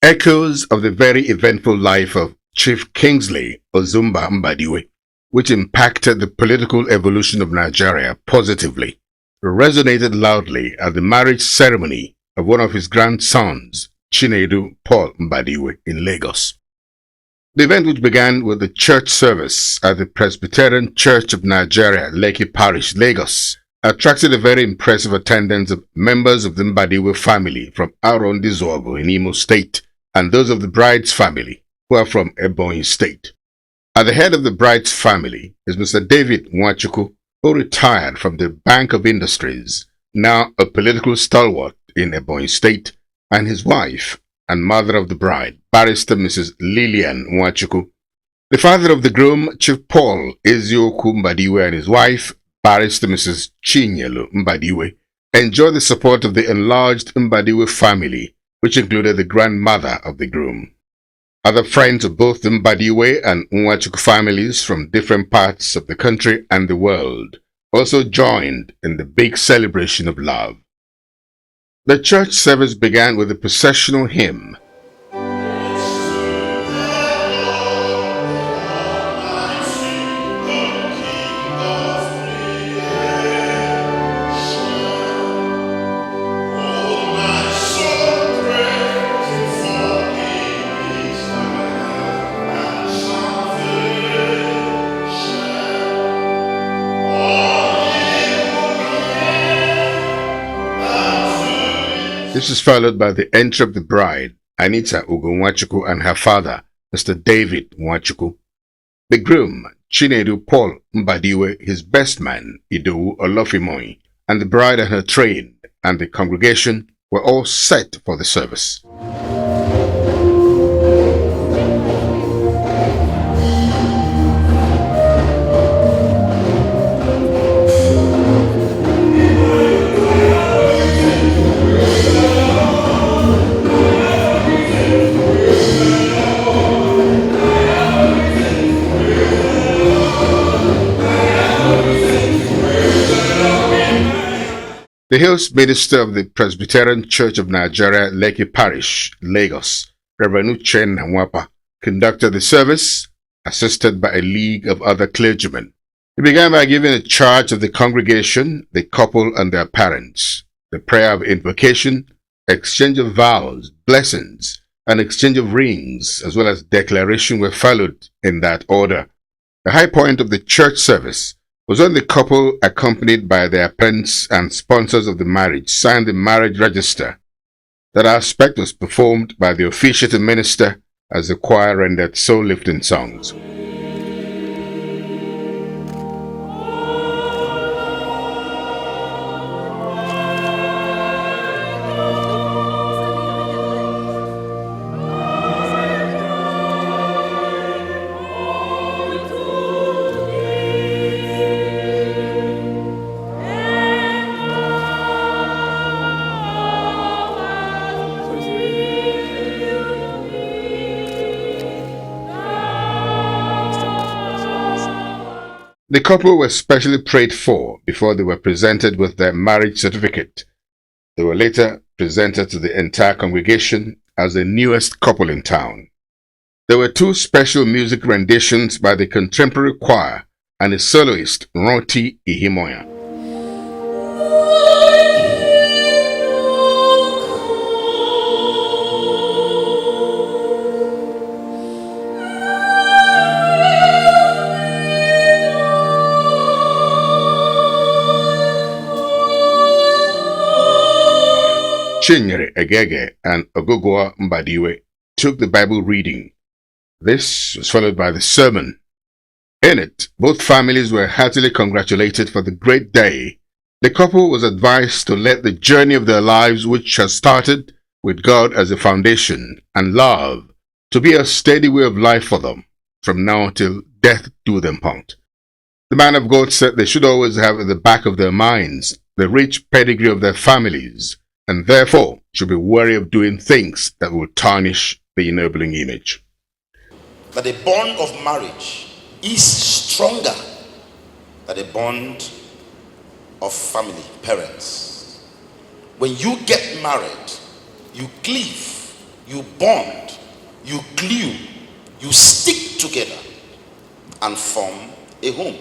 echoes of the very eventful life of Chief Kingsley Ozumba Mbadiwe, which impacted the political evolution of Nigeria positively, resonated loudly at the marriage ceremony of one of his grandsons, Chinedu Paul Mbadiwe, in Lagos. The event, which began with the church service at the Presbyterian Church of Nigeria, Lekki Parish, Lagos, attracted a very impressive attendance of members of the Mbadiwe family from Arondizuogu in Imo State and those of the bride's family, who are from Ebonyi State. At the head of the bride's family is Mr. David Nwachukwu, who retired from the Bank of Industries, now a political stalwart in Ebonyi State, and his wife and mother of the bride, Barrister Mrs. Lillian Nwachukwu. The father of the groom, Chief Paul Ezioku Mbadiwe, and his wife, Barrister Mrs. Chinyelu Mbadiwe, enjoyed the support of the enlarged Mbadiwe family, which included the grandmother of the groom. Other friends of both the Mbadiwe and Nwachukwu families from different parts of the country and the world also joined in the big celebration of love. The church service began with a processional hymn. This is followed by the entry of the bride, Anita Nwachukwu, and her father, Mr. David Nwachukwu. The groom, Chinedu Paul Mbadiwe, his best man, Idowu Olofimoyi, and the bride and her train, and the congregation were all set for the service. The host minister of the Presbyterian Church of Nigeria, Lekki Parish, Lagos, Reverend Uchen Nwapa, conducted the service, assisted by a league of other clergymen. He began by giving a charge of the congregation, the couple and their parents. The prayer of invocation, exchange of vows, blessings, and exchange of rings, as well as declaration, were followed in that order. The high point of the church service was when the couple, accompanied by their parents and sponsors of the marriage, signed the marriage register. That aspect was performed by the officiating minister as the choir rendered soul-lifting songs. The couple were specially prayed for before they were presented with their marriage certificate. They were later presented to the entire congregation as the newest couple in town. There were two special music renditions by the contemporary choir and the soloist Roti Ihimoya. Chinyere Egege and Ogugwa Mbadiwe took the Bible reading. This was followed by the sermon. In it, both families were heartily congratulated for the great day. The couple was advised to let the journey of their lives, which has started with God as a foundation and love, to be a steady way of life for them, from now till death do them part. The man of God said they should always have at the back of their minds the rich pedigree of their families, and therefore should be wary of doing things that will tarnish the ennobling image. That the bond of marriage is stronger than the bond of family, parents. When you get married, you cleave you bond, you glue, you stick together and form a home,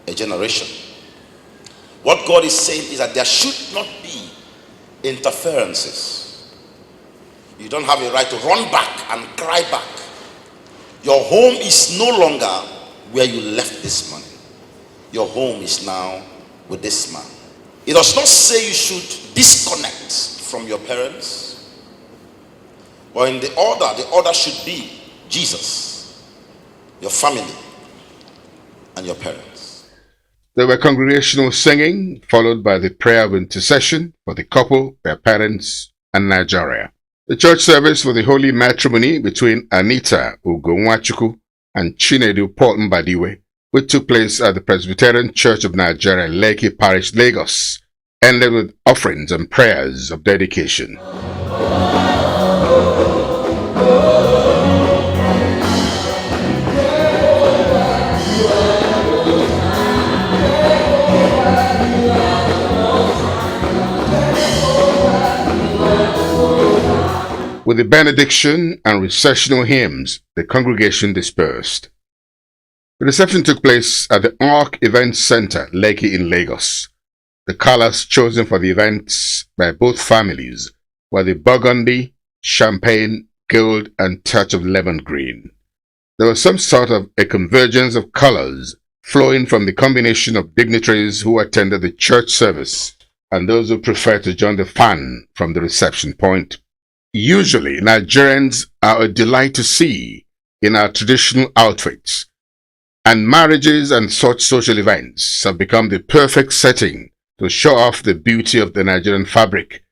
a generation. What God is saying is that there should not be interferences. You don't have a right to run back and cry back. Your home is no longer where you left this morning. Your home is now with this man. It does not say you should disconnect from your parents, but in the order should be Jesus, your family, and your parents. There were congregational singing, followed by the prayer of intercession for the couple, their parents, and Nigeria. The church service for the holy matrimony between Anita Ugonwachuku and Chinedu Paul Mbadiwe, which took place at the Presbyterian Church of Nigeria, Lekki Parish, Lagos, ended with offerings and prayers of dedication. With the benediction and recessional hymns, the congregation dispersed. The reception took place at the Ark Event Center, Lekki in Lagos. The colors chosen for the events by both families were the burgundy, champagne, gold, and touch of lemon green. There was some sort of a convergence of colors flowing from the combination of dignitaries who attended the church service and those who preferred to join the fun from the reception point. Usually, Nigerians are a delight to see in our traditional outfits, and marriages and such social events have become the perfect setting to show off the beauty of the Nigerian fabric,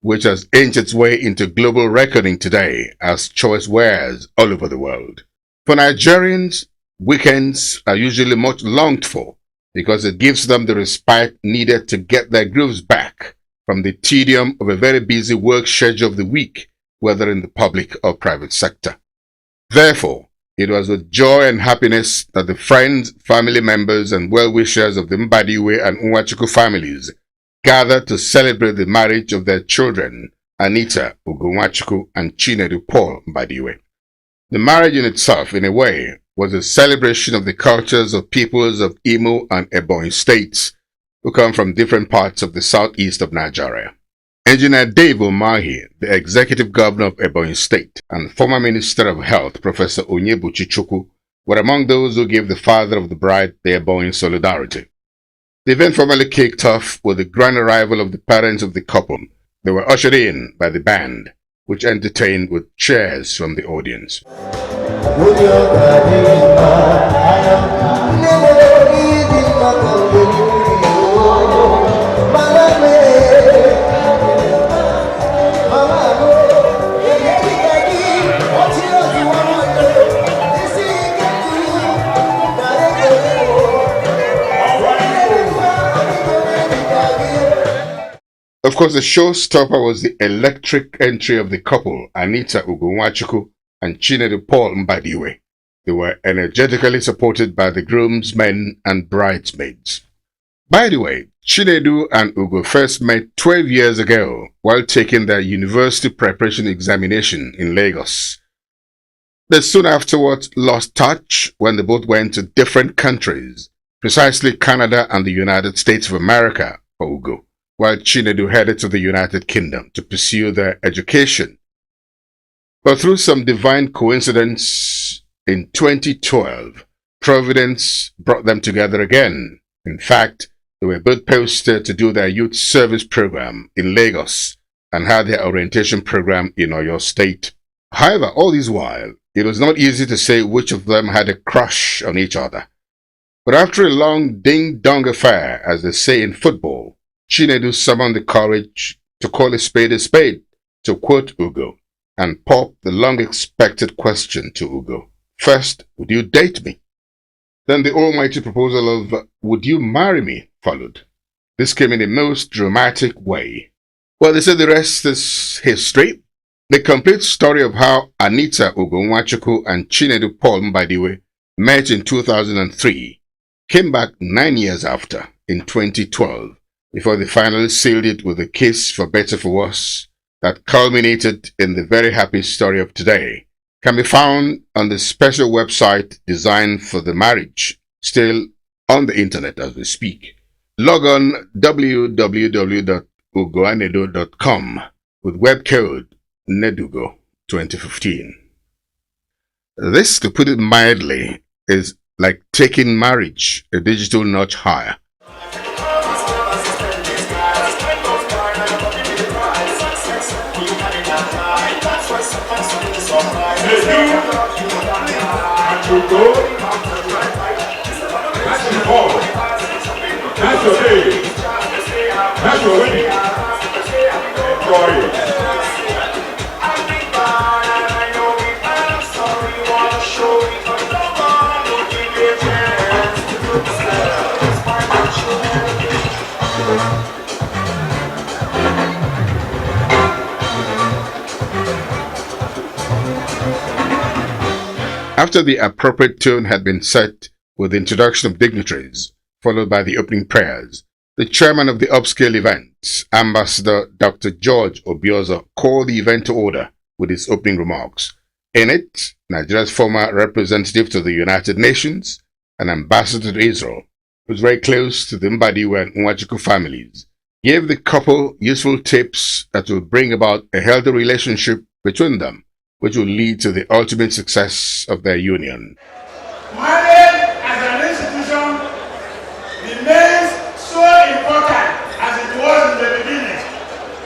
which has inched its way into global reckoning today as choice wears all over the world. For Nigerians, weekends are usually much longed for because it gives them the respite needed to get their grooves back from the tedium of a very busy work schedule of the week, whether in the public or private sector. Therefore, it was with joy and happiness that the friends, family members, and well-wishers of the Mbadiwe and Unwachuku families gathered to celebrate the marriage of their children, Anita Ugonwachuku and Chinedu Paul Mbadiwe. The marriage in itself, in a way, was a celebration of the cultures of peoples of Imo and Ebonyi states who come from different parts of the southeast of Nigeria. Engineer Dave Umahi, the executive governor of Ebonyi State, and former Minister of Health, Professor Onyebuchi Chukwu, were among those who gave the father of the bride the Ebonyi solidarity. The event formally kicked off with the grand arrival of the parents of the couple. They were ushered in by the band, which entertained with cheers from the audience. Of course, the showstopper was the electric entry of the couple, Anita Ugonwachuku and Chinedu Paul Mbadiwe. They were energetically supported by the groomsmen and bridesmaids. By the way, Chinedu and Ugo first met 12 years ago while taking their university preparation examination in Lagos. They soon afterwards lost touch when they both went to different countries, precisely Canada and the United States of America for Ugo, while Chinedu headed to the United Kingdom to pursue their education. But through some divine coincidence, in 2012, Providence brought them together again. In fact, they were both posted to do their youth service program in Lagos and had their orientation program in Oyo State. However, all this while, it was not easy to say which of them had a crush on each other. But after a long ding-dong affair, as they say in football, Chinedu summoned the courage to call a spade, to quote Ugo, and pop the long-expected question to Ugo. First, would you date me? Then the almighty proposal of, would you marry me, followed. This came in a most dramatic way. Well, they said the rest is history. The complete story of how Anita Ugonwachuku and Chinedu Paul Mbadiwe met in 2003 came back 9 years after, in 2012, before they finally sealed it with a kiss for better for worse that culminated in the very happy story of today can be found on the special website designed for the marriage, still on the internet as we speak. Log on www.ugoanedo.com with web code NEDUGO 2015. This, to put it mildly, is like taking marriage a digital notch higher. That's your day. That's your wedding. Enjoy it. After the appropriate tone had been set with the introduction of dignitaries, followed by the opening prayers, the chairman of the upscale event, Ambassador Dr. George Obiozo, called the event to order with his opening remarks. In it, Nigeria's former representative to the United Nations and ambassador to Israel, who was very close to the Mbadiwe and Nwachukwu families, gave the couple useful tips that will bring about a healthy relationship between them, which will lead to the ultimate success of their union. Marriage as an institution remains so important as it was in the beginning,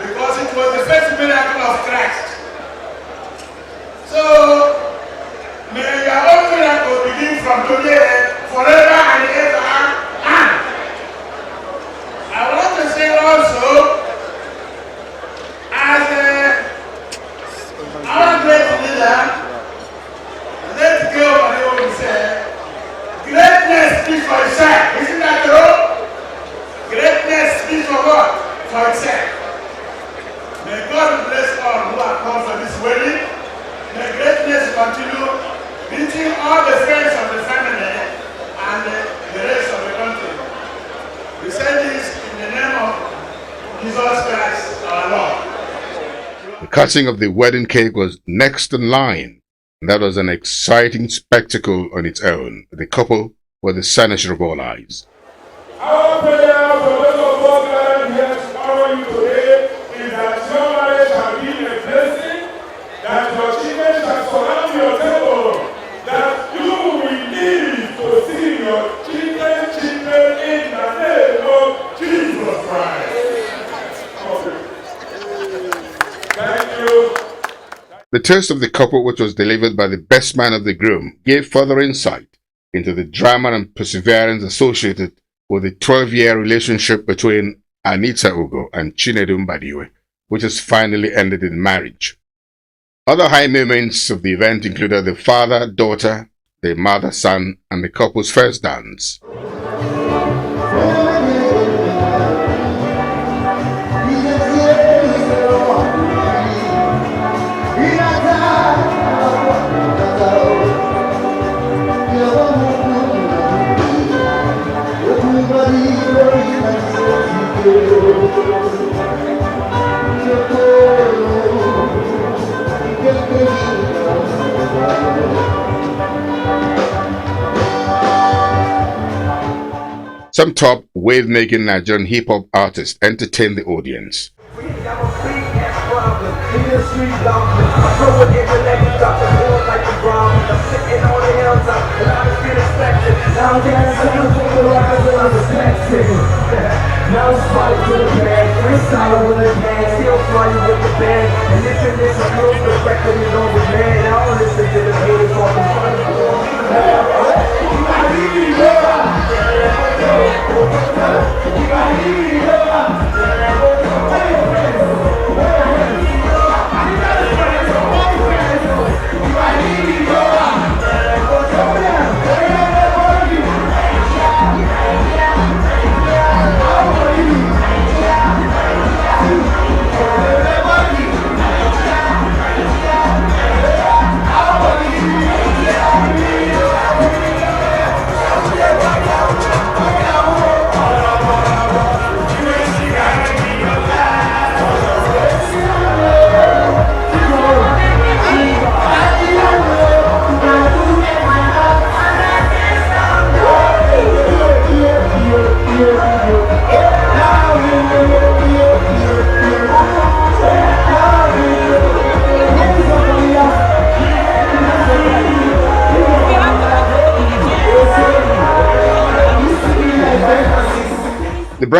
because it was the first miracle of Christ. So, may your own miracle begin from today, forever and ever. And I want to say also, as our great leader, let go of what we said. Greatness speaks for itself. Isn't that true? Greatness speaks for what? For itself. May God bless all who have come for this wedding. May greatness continue reaching all the friends of the family and the rest of the country. We say this in the name of Jesus Christ, our Lord. The cutting of the wedding cake was next in line, and that was an exciting spectacle on its own. The couple were the cynosure of all eyes. Our prayer for those of us gathered here to honor you today is that your marriage has been a blessing, that your children shall surround your table, that you will live to see your children in the name of Jesus Christ. Thank you. The toast of the couple, which was delivered by the best man of the groom, gave further insight into the drama and perseverance associated with the 12-year relationship between Anita Ugo and Chinedu Mbadiwe, which has finally ended in marriage. Other high moments of the event included the father, daughter, the mother, son, and the couple's first dance. Some top wave-making Nigerian hip-hop artists entertained the audience.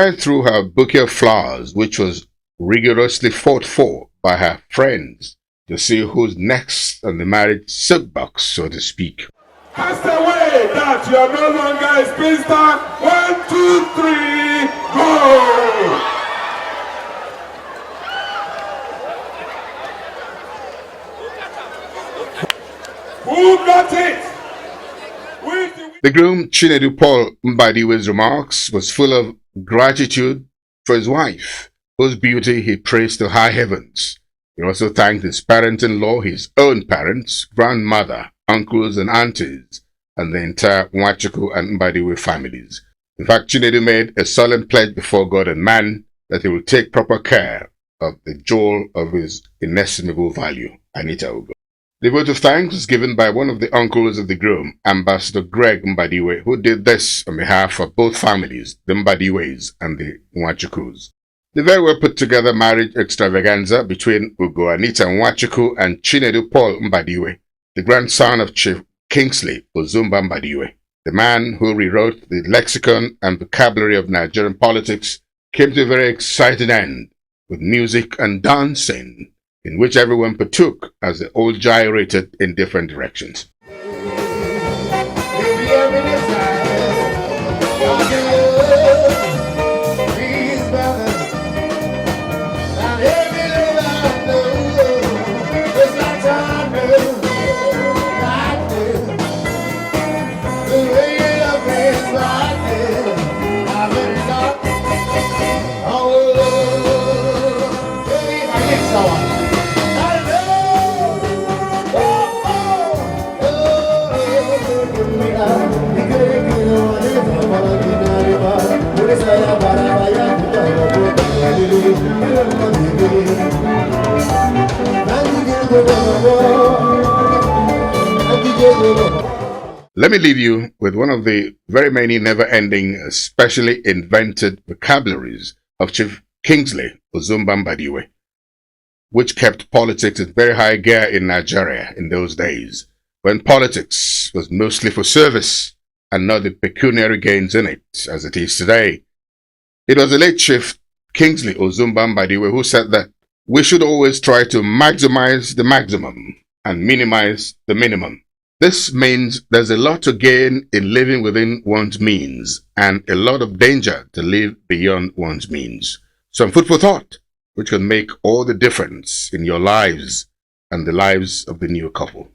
went through her bouquet of flowers, which was rigorously fought for by her friends to see who's next on the marriage soapbox, so to speak. Cast away that you are no longer a spinster. 1, 2, 3, go! Who got it? The groom, Chinedu Paul Mbadiwe'S remarks was full of gratitude for his wife, whose beauty he praised to high heavens. He also thanked his parents-in-law, his own parents, grandmother, uncles and aunties, and the entire Nwachukwu and Mbadiwe families. In fact, Chinedu made a solemn pledge before God and man that he will take proper care of the jewel of his inestimable value, Anita Ugo. The vote of thanks was given by one of the uncles of the groom, Ambassador Greg Mbadiwe, who did this on behalf of both families, the Mbadiwe'S and the Nwachukwus. The very well put together marriage extravaganza between Ugo Anita Nwachukwu and Chinedu Paul Mbadiwe, the grandson of Chief Kingsley Ozumba Mbadiwe, the man who rewrote the lexicon and vocabulary of Nigerian politics, came to a very exciting end with music and dancing, in which everyone partook as they all gyrated in different directions. Let me leave you with one of the very many never-ending, specially invented vocabularies of Chief Kingsley Ozumba Mbadiwe, which kept politics in very high gear in Nigeria in those days, when politics was mostly for service and not the pecuniary gains in it, as it is today. It was the late Chief Kingsley Ozumba Mbadiwe who said that we should always try to maximize the maximum and minimize the minimum. This means there's a lot to gain in living within one's means and a lot of danger to live beyond one's means. Some food for thought, which can make all the difference in your lives and the lives of the new couple.